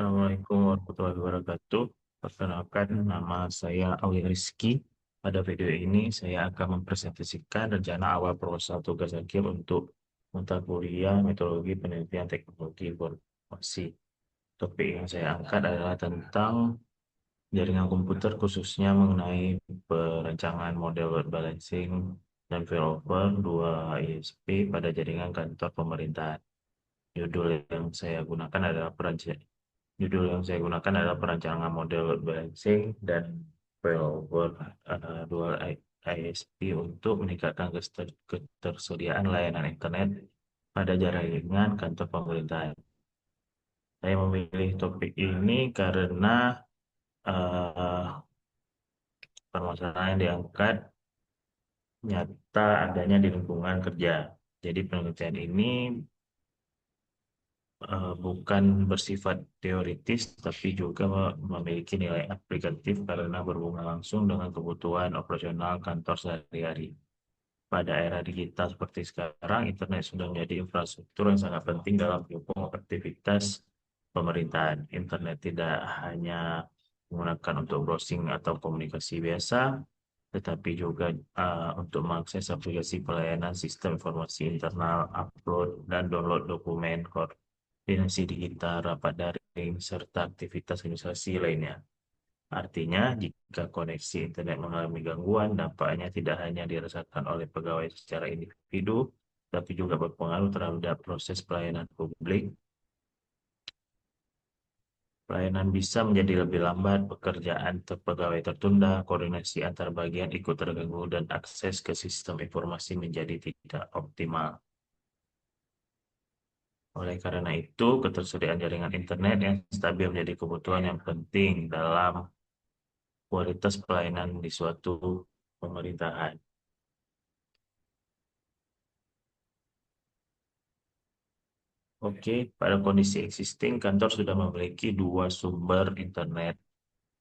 Assalamualaikum warahmatullahi wabarakatuh. Perkenalkan, nama saya Awi Rizky. Pada video ini, saya akan mempresentasikan rencana awal proposal tugas akhir untuk mata kuliah Metodologi Penelitian Teknologi Informasi. Topik yang saya angkat adalah tentang jaringan komputer, khususnya mengenai perancangan model load balancing dan failover 2 ISP pada jaringan kantor pemerintahan. Judul yang saya gunakan adalah Judul yang saya gunakan adalah perancangan model load balancing dan failover dual ISP untuk meningkatkan ketersediaan layanan internet pada jaringan kantor pemerintahan. Saya memilih topik ini karena eh, permasalahan yang diangkat nyata adanya di lingkungan kerja. Jadi penelitian ini bukan bersifat teoritis, tapi juga memiliki nilai aplikatif karena berhubungan langsung dengan kebutuhan operasional kantor sehari-hari. Pada era digital seperti sekarang, internet sudah menjadi infrastruktur yang sangat penting dalam mendukung aktivitas pemerintahan. Internet tidak hanya menggunakan untuk browsing atau komunikasi biasa, tetapi juga untuk mengakses aplikasi pelayanan sistem informasi internal, upload dan download dokumen, koordinasi digital, rapat daring, serta aktivitas administrasi lainnya. Artinya, jika koneksi internet mengalami gangguan, dampaknya tidak hanya dirasakan oleh pegawai secara individu, tapi juga berpengaruh terhadap proses pelayanan publik. Pelayanan bisa menjadi lebih lambat, pekerjaan pegawai tertunda, koordinasi antar bagian ikut terganggu, dan akses ke sistem informasi menjadi tidak optimal. Oleh karena itu, ketersediaan jaringan internet yang stabil menjadi kebutuhan yang penting dalam kualitas pelayanan di suatu pemerintahan. Oke, pada kondisi existing, kantor sudah memiliki dua sumber internet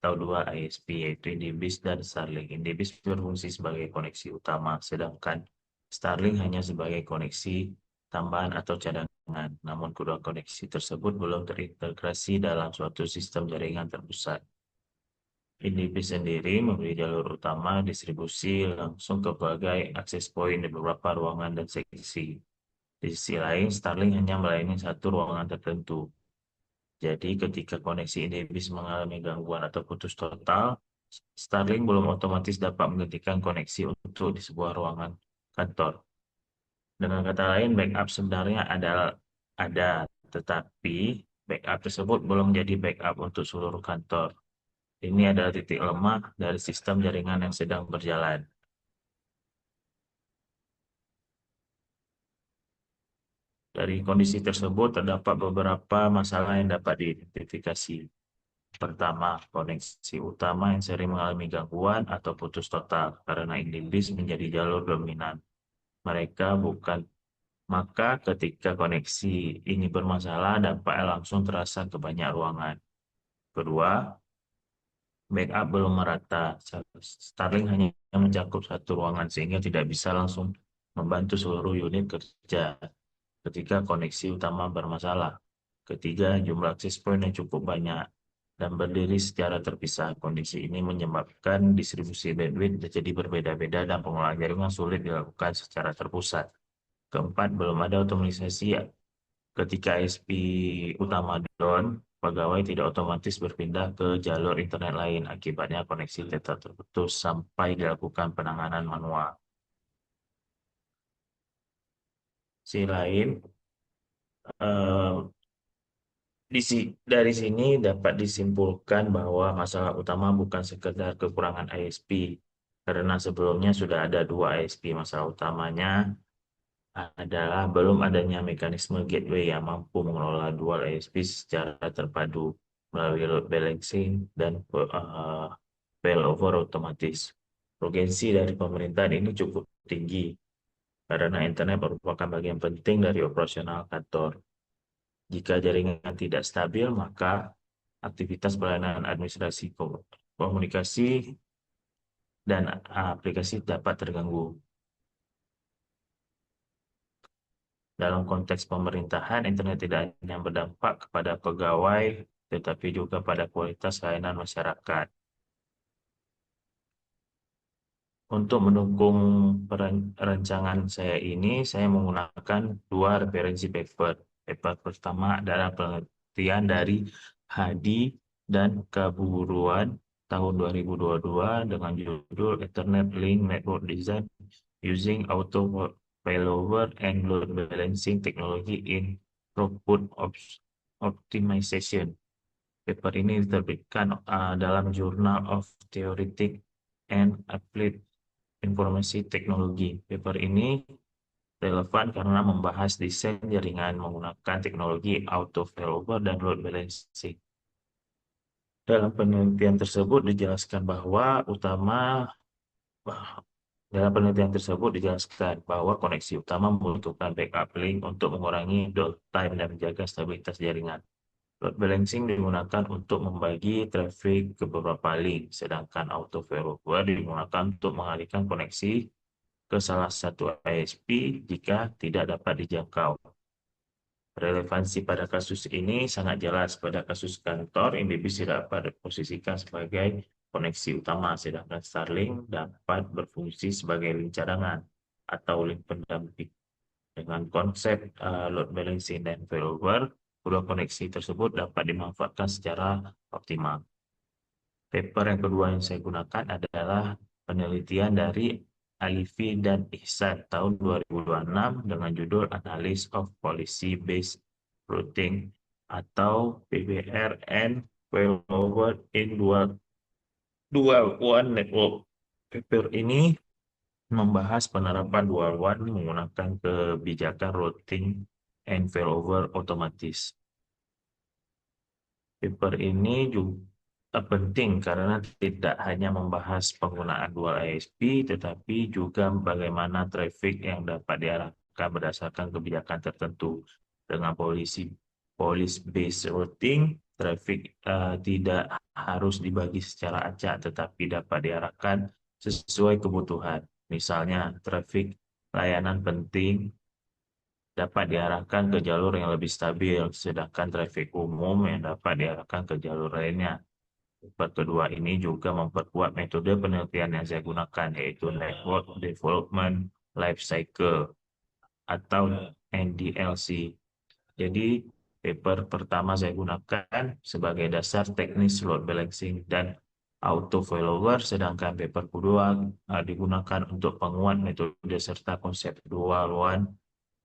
atau dua ISP, yaitu Indibis dan Starlink. Indibis berfungsi sebagai koneksi utama, sedangkan Starlink hanya sebagai koneksi tambahan atau cadangan. Namun kedua koneksi tersebut belum terintegrasi dalam suatu sistem jaringan terpusat. Indibis sendiri memberi jalur utama distribusi langsung ke berbagai akses point di beberapa ruangan dan seksi. Di sisi lain, Starlink hanya melayani satu ruangan tertentu. Jadi, ketika koneksi Indebis mengalami gangguan atau putus total, Starlink belum otomatis dapat menggantikan koneksi untuk di sebuah ruangan kantor. Dengan kata lain, backup sebenarnya ada, tetapi backup tersebut belum menjadi backup untuk seluruh kantor. Ini adalah titik lemah dari sistem jaringan yang sedang berjalan. Dari kondisi tersebut, terdapat beberapa masalah yang dapat diidentifikasi. Pertama, koneksi utama yang sering mengalami gangguan atau putus total karena indibis menjadi jalur dominan. Mereka bukan Maka ketika koneksi ini bermasalah, dampaknya langsung terasa ke banyak ruangan. Kedua, backup belum merata. Starlink hanya mencakup satu ruangan sehingga tidak bisa langsung membantu seluruh unit kerja ketika koneksi utama bermasalah. Ketiga, jumlah akses point yang cukup banyak dan berdiri secara terpisah. Kondisi ini menyebabkan distribusi bandwidth jadi berbeda-beda dan pengelolaan jaringan sulit dilakukan secara terpusat. Keempat, belum ada otomatisasi ketika ISP utama down, pegawai tidak otomatis berpindah ke jalur internet lain. Akibatnya koneksi tetap terputus sampai dilakukan penanganan manual. Sisi lain, eh, dari sini dapat disimpulkan bahwa masalah utama bukan sekedar kekurangan ISP, karena sebelumnya sudah ada dua ISP. Masalah utamanya adalah belum adanya mekanisme gateway yang mampu mengelola dual ISP secara terpadu melalui load balancing dan failover otomatis. Urgensi dari pemerintahan ini cukup tinggi karena internet merupakan bagian penting dari operasional kantor. Jika jaringan tidak stabil, maka aktivitas pelayanan administrasi komunikasi dan aplikasi dapat terganggu. Dalam konteks pemerintahan, internet tidak hanya berdampak kepada pegawai, tetapi juga pada kualitas layanan masyarakat. Untuk mendukung rancangan saya ini, saya menggunakan dua referensi paper. Paper pertama adalah penelitian dari Hadi dan Kaburuan tahun 2022 dengan judul Ethernet Link Network Design Using Auto Failover and Load Balancing Technology in Throughput Optimization. Paper ini diterbitkan dalam Journal of Theoretic and Applied Informasi Teknologi. Paper ini relevan karena membahas desain jaringan menggunakan teknologi auto failover dan load balancing. Dalam penelitian tersebut dijelaskan bahwa dalam penelitian tersebut dijelaskan bahwa koneksi utama membutuhkan backup link untuk mengurangi downtime dan menjaga stabilitas jaringan. Load balancing digunakan untuk membagi traffic ke beberapa link, sedangkan auto failover digunakan untuk mengalihkan koneksi ke salah satu ISP jika tidak dapat dijangkau. Relevansi pada kasus ini sangat jelas. Pada kasus kantor, InDBIS tidak dapat diposisikan sebagai koneksi utama, sedangkan Starlink dapat berfungsi sebagai link cadangan atau link pendamping. Dengan konsep load balancing dan failover, kedua koneksi tersebut dapat dimanfaatkan secara optimal. Paper yang kedua yang saya gunakan adalah penelitian dari Alifi dan Ihsan tahun 2026 dengan judul Analysis of Policy Based Routing atau PBR and Failover in Dual One Network. Paper ini membahas penerapan dual one menggunakan kebijakan routing and failover otomatis. Paper ini juga penting karena tidak hanya membahas penggunaan dual ISP, tetapi juga bagaimana traffic yang dapat diarahkan berdasarkan kebijakan tertentu. Dengan policy-based routing, traffic tidak harus dibagi secara acak, tetapi dapat diarahkan sesuai kebutuhan. Misalnya, traffic layanan penting dapat diarahkan ke jalur yang lebih stabil, sedangkan trafik umum yang dapat diarahkan ke jalur lainnya. Paper kedua ini juga memperkuat metode penelitian yang saya gunakan, yaitu Network Development Life Cycle atau NDLC. Jadi, paper pertama saya gunakan sebagai dasar teknis load balancing dan auto failover, sedangkan paper kedua digunakan untuk penguat metode serta konsep dual one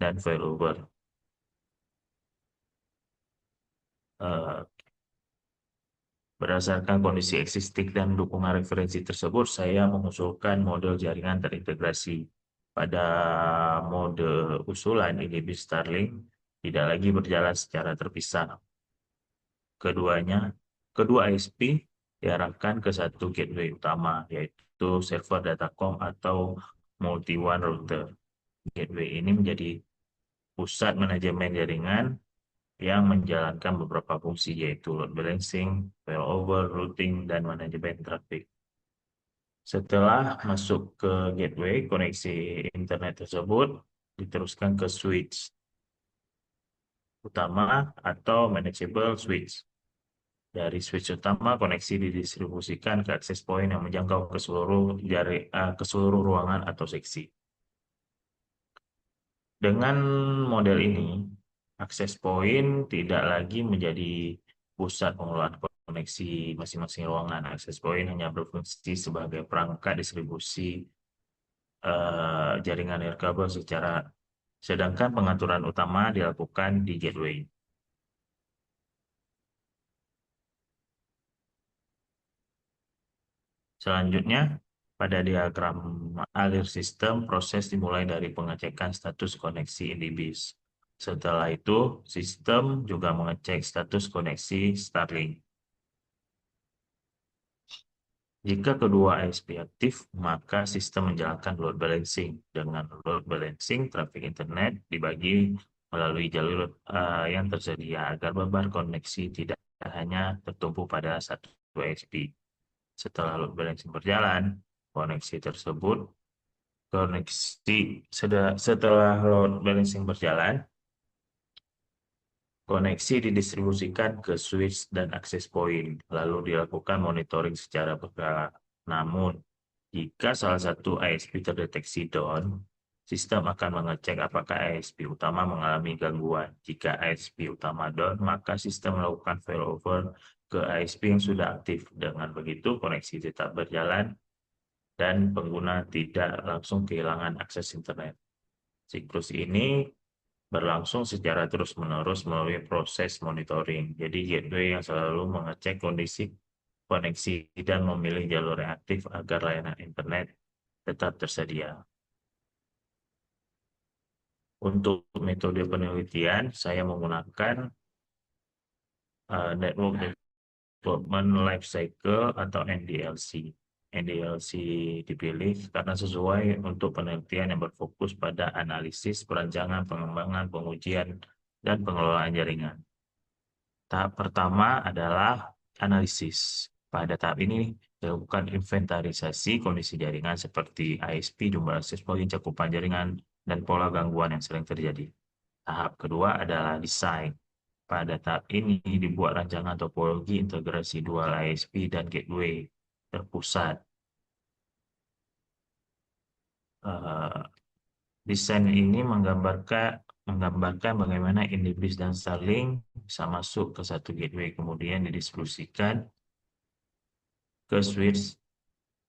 dan failover. Eh, Berdasarkan kondisi existing dan dukungan referensi tersebut, saya mengusulkan model jaringan terintegrasi. Pada mode usulan ini Starlink tidak lagi berjalan secara terpisah. Kedua ISP diarahkan ke satu gateway utama, yaitu server datacom atau multi-one router. Gateway ini menjadi pusat manajemen jaringan yang menjalankan beberapa fungsi, yaitu load balancing, failover, routing, dan manajemen traffic. Setelah masuk ke gateway, koneksi internet tersebut diteruskan ke switch utama atau manageable switch. Dari switch utama, koneksi didistribusikan ke access point yang menjangkau ke seluruh ruangan atau seksi. Dengan model ini, akses point tidak lagi menjadi pusat pengelolaan koneksi masing-masing ruangan. Akses point hanya berfungsi sebagai perangkat distribusi jaringan nirkabel sedangkan pengaturan utama dilakukan di gateway. Selanjutnya, pada diagram alir sistem, proses dimulai dari pengecekan status koneksi InDBIS. Setelah itu, sistem juga mengecek status koneksi Starlink. Jika kedua ISP aktif, maka sistem menjalankan load balancing. Dengan load balancing, trafik internet dibagi melalui jalur yang tersedia agar beban koneksi tidak hanya tertumpu pada satu ISP. Setelah load balancing berjalan, setelah load balancing berjalan, Koneksi didistribusikan ke switch dan access point, lalu dilakukan monitoring secara berkala. Namun, jika salah satu ISP terdeteksi down, sistem akan mengecek apakah ISP utama mengalami gangguan. Jika ISP utama down, maka sistem melakukan failover ke ISP yang sudah aktif. Dengan begitu, koneksi tetap berjalan dan pengguna tidak langsung kehilangan akses internet. Siklus ini berlangsung secara terus-menerus melalui proses monitoring. Jadi gateway yang selalu mengecek kondisi koneksi dan memilih jalur yang aktif agar layanan internet tetap tersedia. Untuk metode penelitian, saya menggunakan Network Development Life Cycle atau NDLC. NDLC dipilih karena sesuai untuk penelitian yang berfokus pada analisis, perancangan, pengembangan, pengujian, dan pengelolaan jaringan. Tahap pertama adalah analisis. Pada tahap ini dilakukan inventarisasi kondisi jaringan seperti ISP, jumlah akses point, cakupan jaringan, dan pola gangguan yang sering terjadi. Tahap kedua adalah desain. Pada tahap ini dibuat rancangan topologi integrasi dual ISP dan gateway terpusat. Eh, Desain ini menggambarkan bagaimana Indibis dan Starlink bisa masuk ke satu gateway, kemudian didistribusikan ke switch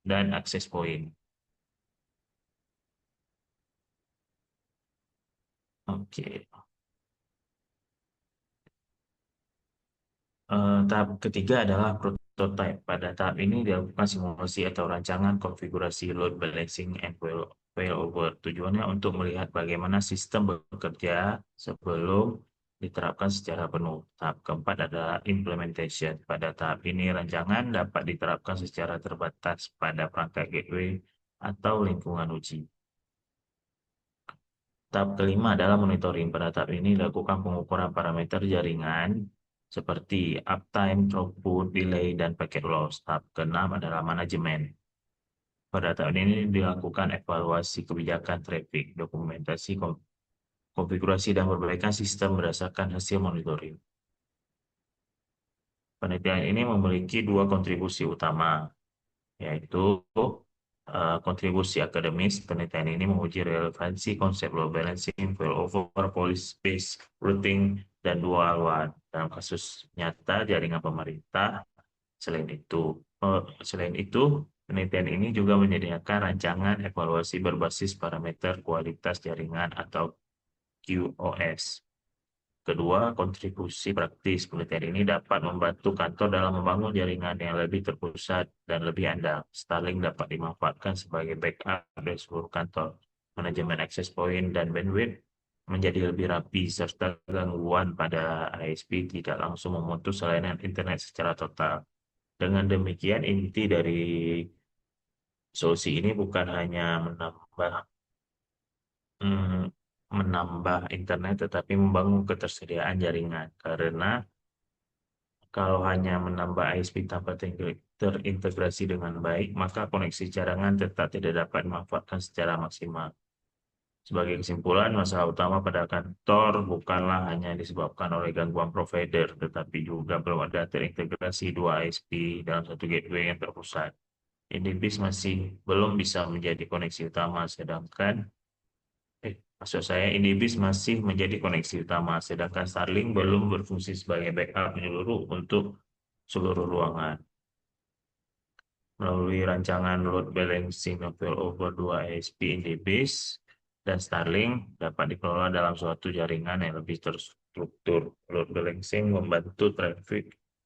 dan access point. Oke. Tahap ketiga adalah prototype. Pada tahap ini dilakukan simulasi atau rancangan konfigurasi load balancing and failover. Tujuannya untuk melihat bagaimana sistem bekerja sebelum diterapkan secara penuh. Tahap keempat adalah implementation. Pada tahap ini rancangan dapat diterapkan secara terbatas pada perangkat gateway atau lingkungan uji. Tahap kelima adalah monitoring. Pada tahap ini dilakukan pengukuran parameter jaringan seperti uptime, throughput, delay, dan packet loss. Tahap keenam adalah manajemen. Pada tahap ini dilakukan evaluasi kebijakan traffic, dokumentasi, konfigurasi, dan perbaikan sistem berdasarkan hasil monitoring. Penelitian ini memiliki dua kontribusi utama, yaitu kontribusi akademis. Penelitian ini menguji relevansi konsep load balancing, failover, policy-based routing, dan dual WAN dalam kasus nyata jaringan pemerintah. Selain itu, penelitian ini juga menyediakan rancangan evaluasi berbasis parameter kualitas jaringan atau QoS. Kedua, kontribusi praktis. Penelitian ini dapat membantu kantor dalam membangun jaringan yang lebih terpusat dan lebih andal. Starlink dapat dimanfaatkan sebagai backup dari seluruh kantor. Manajemen access point dan bandwidth menjadi lebih rapi, serta gangguan pada ISP tidak langsung memutus layanan internet secara total. Dengan demikian, inti dari solusi ini bukan hanya mm, menambah internet, tetapi membangun ketersediaan jaringan. Karena kalau hanya menambah ISP tanpa terintegrasi dengan baik, maka koneksi jaringan tetap tidak dapat dimanfaatkan secara maksimal. Sebagai kesimpulan, masalah utama pada kantor bukanlah hanya disebabkan oleh gangguan provider, tetapi juga belum ada terintegrasi dua ISP dalam satu gateway yang terpusat. Indibis masih belum bisa menjadi koneksi utama, maksud saya Indibis masih menjadi koneksi utama, sedangkan Starlink belum berfungsi sebagai backup menyeluruh untuk seluruh ruangan. Melalui rancangan load balancing failover 2 ISP Indibis dan Starlink dapat dikelola dalam suatu jaringan yang lebih terstruktur. Load balancing membantu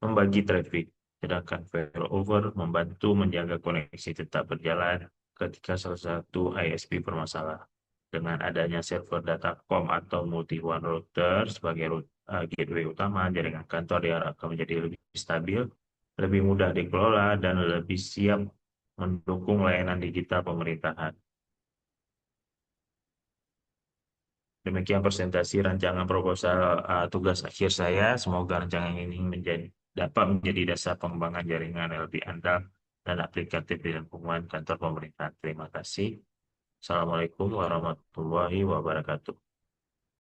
membagi traffic, sedangkan failover membantu menjaga koneksi tetap berjalan ketika salah satu ISP bermasalah. Dengan adanya server datacom atau multi-WAN router sebagai gateway utama, jaringan kantor diharapkan menjadi lebih stabil, lebih mudah dikelola, dan lebih siap mendukung layanan digital pemerintahan. Demikian presentasi rancangan proposal tugas akhir saya. Semoga rancangan ini dapat menjadi dasar pengembangan jaringan yang lebih andal dan aplikatif di lingkungan kantor pemerintahan. Terima kasih. Assalamualaikum warahmatullahi wabarakatuh.